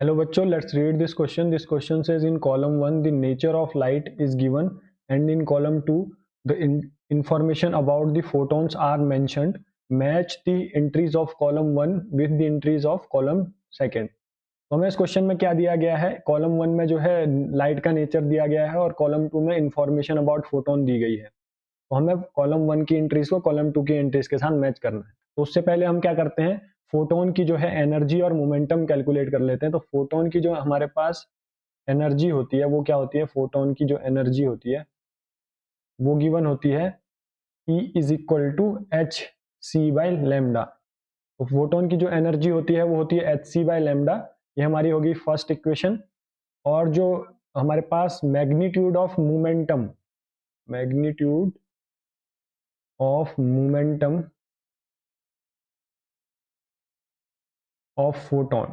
Hello बच्चों, let's read this question. This question says in column 1 the nature of light is given and in column 2 the information about the photons are mentioned. Match the entries of column 1 with the entries of column 2. तो हमें इस question में क्या दिया गया है, column 1 में जो है लाइट का नेचर दिया गया है और कॉलम 2 में इंफॉर्मेशन अबाउट फोटोन दी गई है। तो हमें कॉलम 1 की एंट्रीज को कॉलम 2 की एंट्रीज के साथ मैच करना है। तो उससे पहले हम क्या करते हैं, फोटोन की जो है एनर्जी और मोमेंटम कैलकुलेट कर लेते हैं। तो फोटोन की जो हमारे पास एनर्जी होती है वो क्या होती है, फोटोन की जो एनर्जी होती है वो गिवन होती है E is equal to H C by lambda. तो फोटोन की जो एनर्जी होती है वो होती है एच सी बाई लेमडा। ये हमारी होगी फर्स्ट इक्वेशन। और जो हमारे पास magnitude of momentum, magnitude of momentum of photon,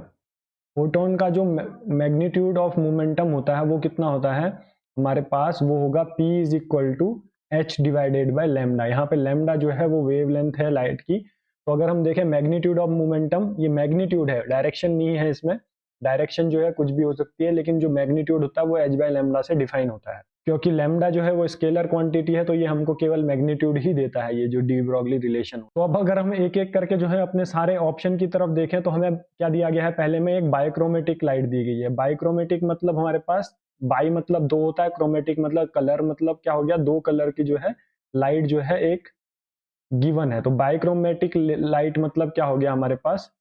photon का जो मैग्नीट्यूड ऑफ मोमेंटम होता है वो कितना होता है हमारे पास, वो होगा P is equal to H divided by lambda. यहाँ पे लेमडा जो है वो वेवलेंथ है लाइट की। तो अगर हम देखें मैग्नीट्यूड ऑफ मोमेंटम, ये मैग्नीट्यूड है, डायरेक्शन नहीं है इसमें। डायरेक्शन जो है कुछ भी हो सकती है, लेकिन जो मैग्नीट्यूड होता है वो एच बाई लेमडा से डिफाइन होता है। क्योंकि लेमडा जो है वो स्केलर क्वांटिटी है तो ये हमको केवल मैग्नीट्यूड ही देता है, ये जो डी ब्रॉगली रिलेशन। तो अब अगर हम एक एक करके जो है अपने सारे ऑप्शन की तरफ देखें तो हमें क्या दिया गया है, पहले में एक बाइक्रोमेटिक लाइट दी गई है। बाइक्रोमेटिक मतलब हमारे पास बाई मतलब दो होता है, क्रोमेटिक मतलब कलर, मतलब क्या हो गया, दो कलर की जो है लाइट जो है एक गिवन है। तो बाइक्रोमेटिक लाइट मतलब क्या हो गया हमारे पास,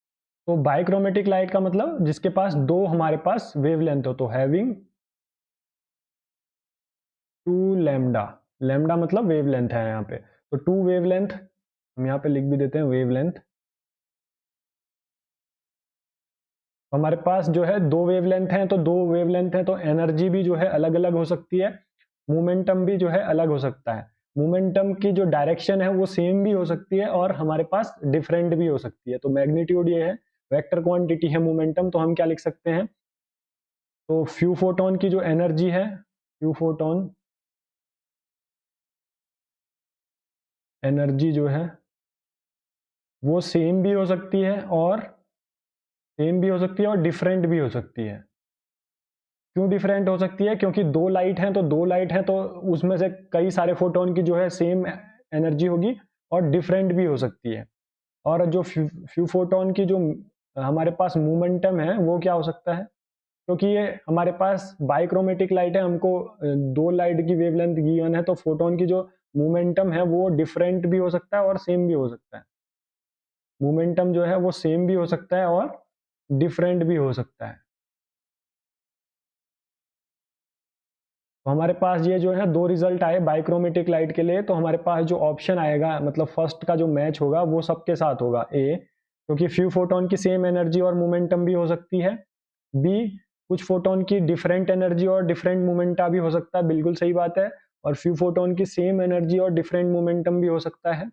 तो बाइक्रोमेटिक लाइट का मतलब जिसके पास दो हमारे पास वेवलेंथ हो। तो हैविंग टू लैम्डा, लैम्डा मतलब वेवलेंथ है यहाँ पे। तो टू वेवलेंथ हम यहाँ पे लिख भी देते हैं वेवलेंथ। हमारे पास जो है दो वेवलेंथ हैं, तो दो वेवलेंथ हैं तो एनर्जी भी जो है अलग अलग हो सकती है, मोमेंटम भी जो है अलग हो सकता है। मोमेंटम की जो डायरेक्शन है वो सेम भी हो सकती है और हमारे पास डिफरेंट भी हो सकती है। तो मैग्नीट्यूड ये है, वेक्टर क्वांटिटी है मोमेंटम, तो हम क्या लिख सकते हैं, तो फ्यू फोटोन की जो एनर्जी है, फ्यू फोटोन एनर्जी जो है वो सेम भी हो सकती है और डिफरेंट भी हो सकती है। क्यों डिफरेंट हो सकती है, क्योंकि दो लाइट हैं तो दो लाइट हैं तो उसमें से कई सारे फोटोन की जो है सेम एनर्जी होगी और डिफरेंट भी हो सकती है। और जो फ्यू फोटोन की जो हमारे पास मोमेंटम है वो क्या हो सकता है, क्योंकि ये हमारे पास बाइक्रोमेटिक लाइट है, हमको दो लाइट की वेवलेंथ गिवन है, तो फोटोन की जो मोमेंटम है वो डिफरेंट भी हो सकता है और सेम भी हो सकता है। मोमेंटम जो है वो सेम भी हो सकता है और डिफरेंट भी हो सकता है। तो हमारे पास ये जो है दो रिजल्ट आए बाइक्रोमेटिक लाइट के लिए। तो हमारे पास जो ऑप्शन आएगा मतलब फर्स्ट का जो मैच होगा वो सबके साथ होगा, ए, क्योंकि फ्यू फोटोन की सेम एनर्जी और मोमेंटम भी हो सकती है। बी, कुछ फोटोन की डिफरेंट एनर्जी और डिफरेंट मोमेंटा भी हो सकता है, बिल्कुल सही बात है। और फ्यू फोटोन की सेम एनर्जी और डिफरेंट मोमेंटम भी हो सकता है,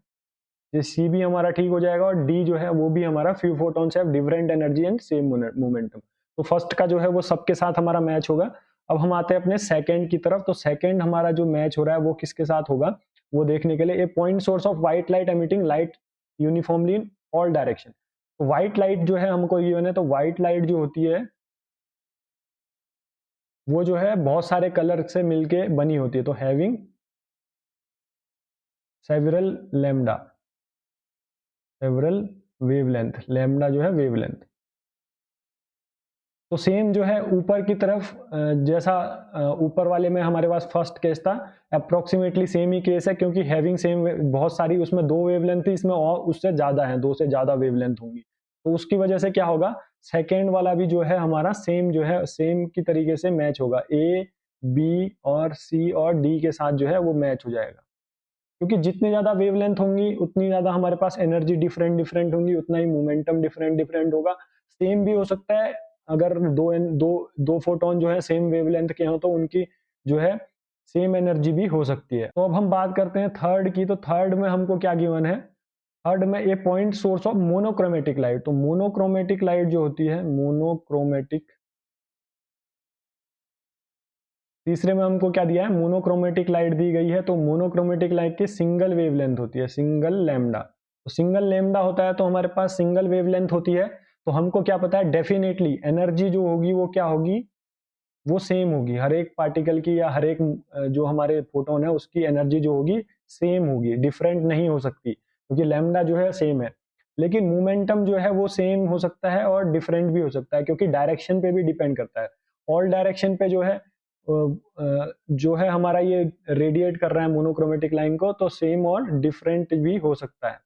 ये सी भी हमारा ठीक हो जाएगा। और डी जो है वो भी हमारा few photons have different energy and same momentum. तो फर्स्ट का जो है वो सबके साथ हमारा मैच होगा। अब हम आते हैं अपने सेकंड की तरफ। तो सेकंड हमारा जो मैच हो रहा है वो किसके साथ होगा, वो देखने के लिए, a point source of white light emitting light uniformly in all direction. तो व्हाइट लाइट जो है हमको गिवन है, तो व्हाइट लाइट जो होती है वो जो है बहुत सारे कलर से मिलके बनी होती है। तो having several lambda, several wavelength, lambda जो है वेवलेंथ। तो सेम जो है ऊपर की तरफ जैसा ऊपर वाले में हमारे पास फर्स्ट केस था, अप्रोक्सीमेटली सेम ही केस है, क्योंकि हैविंग सेम बहुत सारी उसमें दो वेवलेंथ थी, इसमें और उससे ज्यादा है, दो से ज्यादा वेवलेंथ होंगी। तो उसकी वजह से क्या होगा, सेकेंड वाला भी जो है हमारा सेम जो है सेम की तरीके से मैच होगा, ए बी और सी और डी के साथ जो है वो मैच हो जाएगा। क्योंकि जितनी ज्यादा वेवलेंथ होंगी उतनी ज्यादा हमारे पास एनर्जी डिफरेंट डिफरेंट होंगी, उतना ही मोमेंटम डिफरेंट डिफरेंट होगा। सेम भी हो सकता है, अगर दो फोटोन जो है सेम वेवलेंथ के हों तो उनकी जो है सेम एनर्जी भी हो सकती है। तो अब हम बात करते हैं थर्ड की। तो थर्ड में हमको क्या गिवन है, थर्ड में a point source of monochromatic light. तो मोनोक्रोमेटिक लाइट जो होती है, मोनोक्रोमेटिक, तीसरे में हमको क्या दिया है, मोनोक्रोमेटिक लाइट दी गई है। तो मोनोक्रोमेटिक लाइट की सिंगल वेवलेंथ होती है, सिंगल लैम्डा। तो सिंगल लैम्डा होता है तो हमारे पास सिंगल वेवलेंथ होती है। तो हमको क्या पता है, डेफिनेटली एनर्जी जो होगी वो क्या होगी, वो सेम होगी। हर एक पार्टिकल की या हर एक जो हमारे फोटोन है उसकी एनर्जी जो होगी सेम होगी, डिफरेंट नहीं हो सकती, क्योंकि लैम्डा जो है सेम है। लेकिन मोमेंटम जो है वो सेम हो सकता है और डिफरेंट भी हो सकता है, क्योंकि डायरेक्शन पे भी डिपेंड करता है। ऑल डायरेक्शन पे जो है हमारा ये रेडिएट कर रहा है मोनोक्रोमेटिक लाइन को, तो सेम और डिफरेंट भी हो सकता है,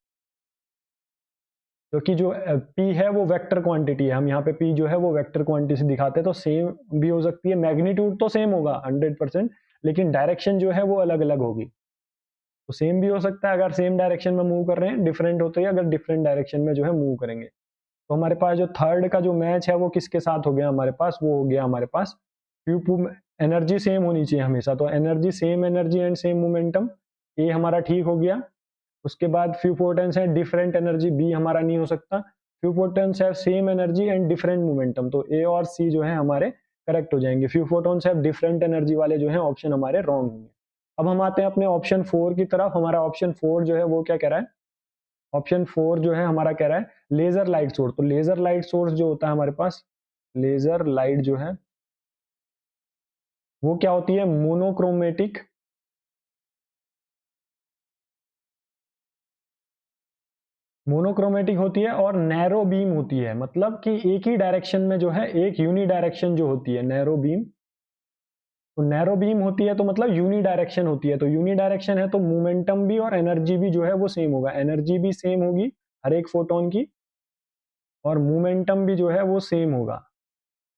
क्योंकि जो P है वो वेक्टर क्वांटिटी है। हम यहाँ पे P जो है वो वेक्टर क्वांटिटी से दिखाते हैं, तो सेम भी हो सकती है। मैग्नीट्यूड तो सेम होगा 100%, लेकिन डायरेक्शन जो है वो अलग अलग होगी। तो सेम भी हो सकता है अगर सेम डायरेक्शन में मूव कर रहे हैं, डिफरेंट होते हैं अगर डिफरेंट डायरेक्शन में जो है मूव करेंगे। तो हमारे पास जो थर्ड का जो मैच है वो किसके साथ हो गया हमारे पास, वो हो गया हमारे पास क्यू। एनर्जी सेम होनी चाहिए हमेशा, तो energy same energy and same momentum, ये हमारा ठीक हो गया। उसके बाद फ्यू फोटॉन्स है डिफरेंट एनर्जी, बी हमारा नहीं हो सकता। फ्यू फोटॉन्स है same energy and different momentum, तो ए और सी जो है हमारे करेक्ट हो जाएंगे। फ्यू फोटॉन्स है डिफरेंट एनर्जी वाले जो है ऑप्शन हमारे रॉन्ग होंगे। अब हम आते हैं अपने ऑप्शन 4 की तरफ। हमारा ऑप्शन 4 जो है वो क्या कह रहा है, ऑप्शन 4 जो है हमारा कह रहा है लेजर लाइट सोर्स। तो लेजर लाइट सोर्स जो होता है हमारे पास, लेजर लाइट जो है वो क्या होती है, मोनोक्रोमेटिक, मोनोक्रोमेटिक होती है और नैरो बीम होती है। मतलब कि एक ही डायरेक्शन में जो है, एक यूनी डायरेक्शन जो होती है नैरो बीम। तो नैरो बीम होती है तो मतलब यूनी डायरेक्शन होती है, तो यूनी डायरेक्शन है तो मोमेंटम भी और एनर्जी भी जो है वो सेम होगा। एनर्जी भी सेम होगी हर एक फोटोन की, और मोमेंटम भी जो है वो सेम होगा।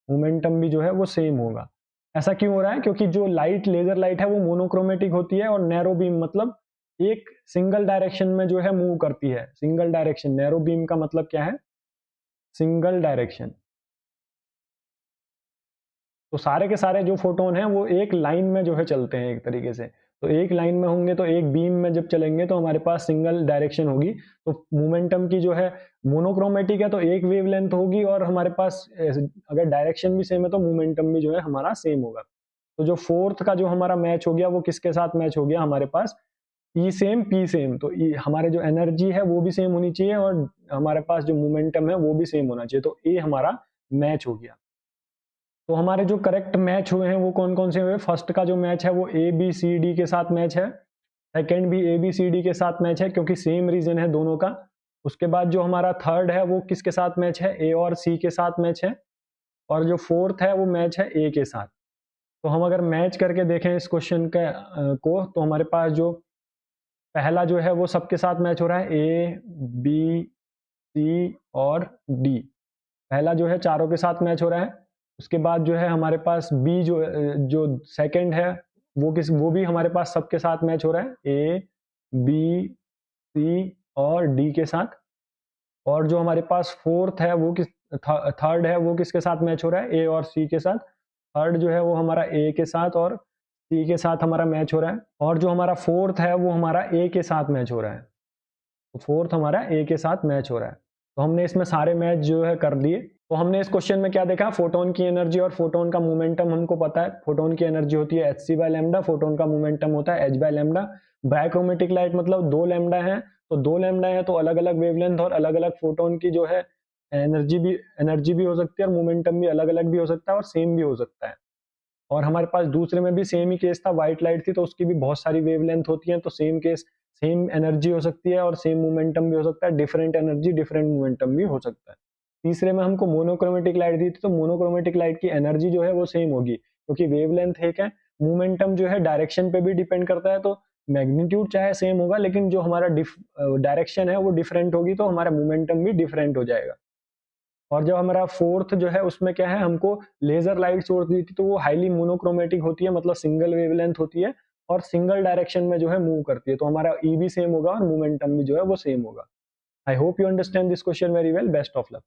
मोमेंटम भी जो है वो सेम होगा। ऐसा क्यों हो रहा है, क्योंकि जो लाइट, लेजर लाइट है वो मोनोक्रोमेटिक होती है, और नैरो बीम मतलब एक सिंगल डायरेक्शन में जो है मूव करती है। सिंगल डायरेक्शन, नैरो बीम का मतलब क्या है, सिंगल डायरेक्शन। तो सारे के सारे जो फोटोन हैं वो एक लाइन में जो है चलते हैं एक तरीके से। तो एक लाइन में होंगे तो एक बीम में जब चलेंगे तो हमारे पास सिंगल डायरेक्शन होगी। तो मोमेंटम की जो है मोनोक्रोमेटिक है तो एक वेवलेंथ होगी, और हमारे पास अगर डायरेक्शन भी सेम है तो मोमेंटम भी जो है हमारा सेम होगा। तो जो फोर्थ का जो हमारा मैच हो गया वो किसके साथ मैच हो गया हमारे पास, ई सेम पी सेम। तो हमारे जो एनर्जी है वो भी सेम होनी चाहिए, और हमारे पास जो मोमेंटम है वो भी सेम होना चाहिए। तो ए हमारा मैच हो गया। तो हमारे जो करेक्ट मैच हुए हैं वो कौन कौन से हुए, फर्स्ट का जो मैच है वो ए बी सी डी के साथ मैच है। सेकेंड भी ए बी सी डी के साथ मैच है क्योंकि सेम रीजन है दोनों का। उसके बाद जो हमारा थर्ड है वो किसके साथ मैच है, ए और सी के साथ मैच है। और जो फोर्थ है वो मैच है ए के साथ। तो हम अगर मैच करके देखें इस क्वेश्चन के को, तो हमारे पास जो पहला जो है वो सबके साथ मैच हो रहा है, ए बी सी और डी। पहला जो है चारों के साथ मैच हो रहा है। उसके बाद जो है हमारे पास बी जो सेकंड है वो भी हमारे पास सबके साथ मैच हो रहा है, ए बी सी और डी के साथ। और जो हमारे पास फोर्थ है वो थर्ड है वो किसके साथ मैच हो रहा है, ए और सी के साथ। थर्ड जो है वो हमारा ए के साथ और सी के साथ हमारा मैच हो रहा है। और जो हमारा फोर्थ है वो हमारा ए के साथ मैच हो रहा है। तो फोर्थ हमारा ए के साथ मैच हो रहा है। तो हमने इसमें सारे मैच जो है कर दिए। तो हमने इस क्वेश्चन में क्या देखा, फोटोन की एनर्जी और फोटोन का मोमेंटम हमको पता है। फोटोन की एनर्जी होती है H C by lambda, photon का मोमेंटम होता है H by lambda. Bichromatic light मतलब दो लैम्डा है, तो दो लैम्डा है तो अलग अलग वेवलेंथ और अलग अलग फोटोन की जो है एनर्जी भी हो सकती है, और मोमेंटम भी अलग अलग भी हो सकता है और सेम भी हो सकता है। और हमारे पास दूसरे में भी सेम ही केस था, व्हाइट लाइट थी तो उसकी भी बहुत सारी वेवलेंथ होती है, तो सेम केस, सेम एनर्जी हो सकती है और सेम मोमेंटम भी हो सकता है, डिफरेंट एनर्जी डिफरेंट मोमेंटम भी हो सकता है। तीसरे में हमको मोनोक्रोमेटिक लाइट दी थी, तो मोनोक्रोमेटिक लाइट की एनर्जी जो है वो सेम होगी क्योंकि वेवलेंथ एक है। मोमेंटम जो है डायरेक्शन पे भी डिपेंड करता है, तो मैग्नीट्यूड चाहे सेम होगा लेकिन जो हमारा डायरेक्शन है वो डिफरेंट होगी, तो हमारा मोमेंटम भी डिफरेंट हो जाएगा। और जब हमारा फोर्थ जो है उसमें क्या है, हमको लेजर लाइट सोर्स दी थी, तो वो हाईली मोनोक्रोमेटिक होती है, मतलब सिंगल वेवलेंथ होती है और सिंगल डायरेक्शन में जो है मूव करती है, तो हमारा ई भी सेम होगा और मोमेंटम भी जो है वो सेम होगा। I hope you understand this question very well. Best of luck.